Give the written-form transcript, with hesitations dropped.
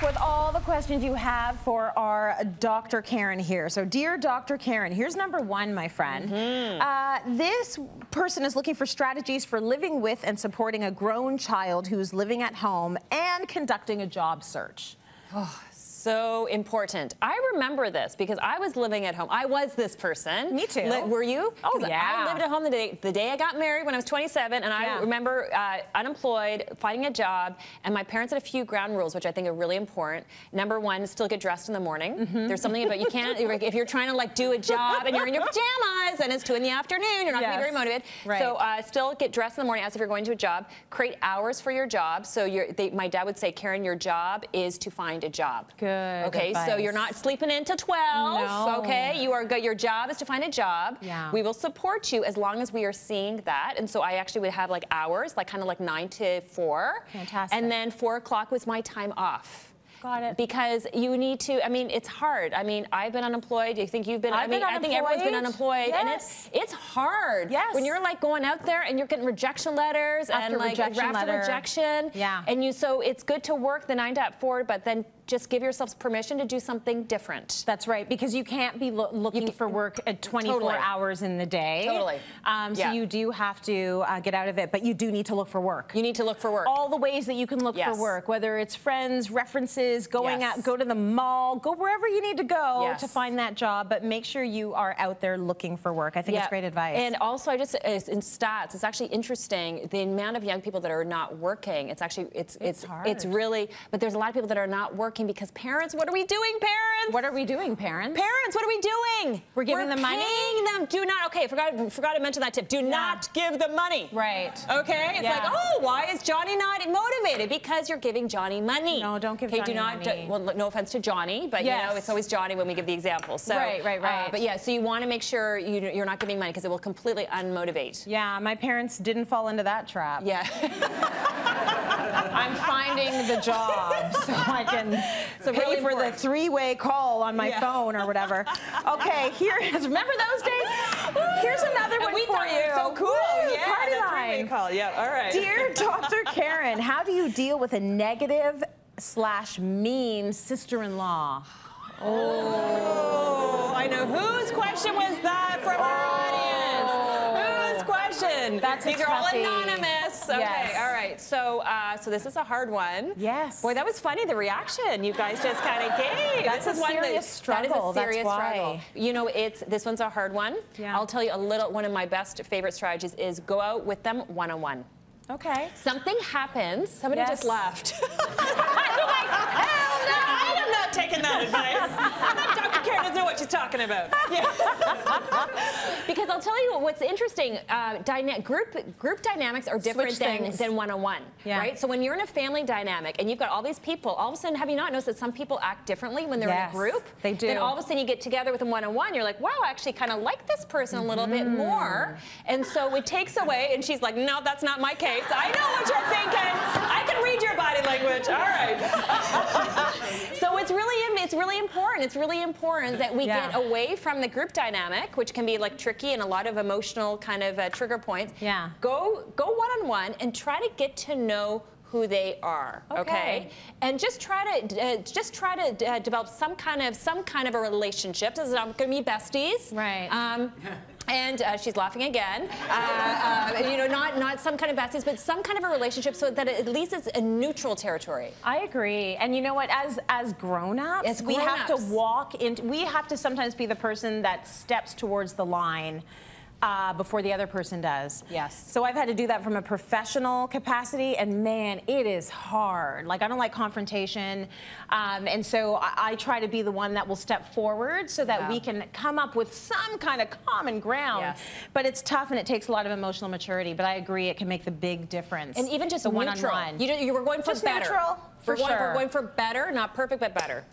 with all the questions you have for our Dr. Karyn here. So, dear Dr. Karyn, here's number one, my friend. This person is looking for strategies for living with and supporting a grown child who's living at home and conducting a job search. Oh, so important. I remember this because I was living at home. I was this person. Me too. Were you? Oh, yeah. I lived at home the day I got married when I was 27, and I remember unemployed, finding a job, and my parents had a few ground rules, which I think are really important. Number one, still get dressed in the morning. There's something about you can't, if you're trying to like do a job and you're in your pajamas and it's 2 in the afternoon, you're not going to be very motivated. Right. So still get dressed in the morning as if you're going to a job. Create hours for your job. So my dad would say, Karyn, your job is to find a job. Good. Okay, advice. so you're not sleeping in till 12. No. Okay, you are good. Your job is to find a job. Yeah. We will support you as long as we are seeing that. And so I actually would have like hours, like kind of like 9 to 4. Fantastic. And then 4 o'clock was my time off. Got it. Because you need to, I mean, it's hard. I mean, I've been unemployed. You think you've been, I think everyone's been unemployed. Yes. And it's hard. Yes. When you're like going out there and you're getting rejection letters After and like rejection after rejection. Yeah. And so it's good to work the 9 to 4, but then just give yourselves permission to do something different. That's right, because you can't be looking for work at 24 hours in the day. Totally. So you do have to get out of it, but you do need to look for work. You need to look for work. All the ways that you can look for work, whether it's friends, references, going out, go to the mall, go wherever you need to go to find that job, but make sure you are out there looking for work. I think it's great advice. And also, in stats, it's actually interesting, the amount of young people that are not working, it's actually, it's hard. It's really, but there's a lot of people that are not working because parents, what are we doing, parents? What are we doing, parents? Parents, what are we doing? We're giving them money? Paying them. Do not, okay, forgot to mention that tip. Do not give them money. Right. Okay? It's like, oh, why is Johnny not motivated? Because you're giving Johnny money. No, don't give Johnny money. Well, no offense to Johnny, but you know, it's always Johnny when we give the example. So, right. But yeah, so you want to make sure you're not giving money because it will completely unmotivate. Yeah, my parents didn't fall into that trap. Yeah. I'm finding the job so I can pay for the 3-way call on my phone or whatever. Okay, remember those days? Here's another one for you. So cool. Woo, Yeah, party the line. 3-way call. Yeah, all right. Dear Dr. Karyn, how do you deal with a negative/mean sister-in-law? Oh, I know. Whose question was that from our audience? Whose question? These are all anonymous. Okay, yes. all right. So, so this is a hard one. Yes. Boy, that was funny. The reaction you guys just kind of gave. That's a serious struggle. That is a serious struggle. You know, this one's a hard one. Yeah. I'll tell you one of my best favorite strategies is go out with them one-on-one. Okay. Something happens. Somebody just laughed. I'm like, hell no! I'm not taking that advice. Dr. Karyn doesn't know what she's talking about. Yeah. Because I'll tell you what's interesting. Group dynamics are different than one-on-one. Right? So when you're in a family dynamic and you've got all these people, all of a sudden, have you not noticed that some people act differently when they're in a group? They do. Then all of a sudden you get together with them one-on-one. You're like, wow, I actually kind of like this person a little bit more. And so it takes away. And she's like, no, that's not my case. I know what you're thinking. I can read your body language. All right. So it's really important. It's really important that we get away from the group dynamic, which can be like tricky and a lot of emotional kind of trigger points. Yeah. Go one-on-one and try to get to know who they are, okay? And just try to develop some kind of a relationship. This is not going to be besties, right? And she's laughing again. You know, not some kind of besties, but some kind of a relationship, so that at least it's a neutral territory. I agree. And you know what? As grown-ups, we have to walk into. We have to sometimes be the person that steps towards the line before the other person does. Yes. So I've had to do that from a professional capacity, and man, it is hard. Like, I don't like confrontation, and so I try to be the one that will step forward so that we can come up with some kind of common ground. Yes. But it's tough, and it takes a lot of emotional maturity, but I agree it can make the big difference. And even just the neutral. one-on-one. You were going for better. Neutral, for sure. We're going for better, not perfect, but better.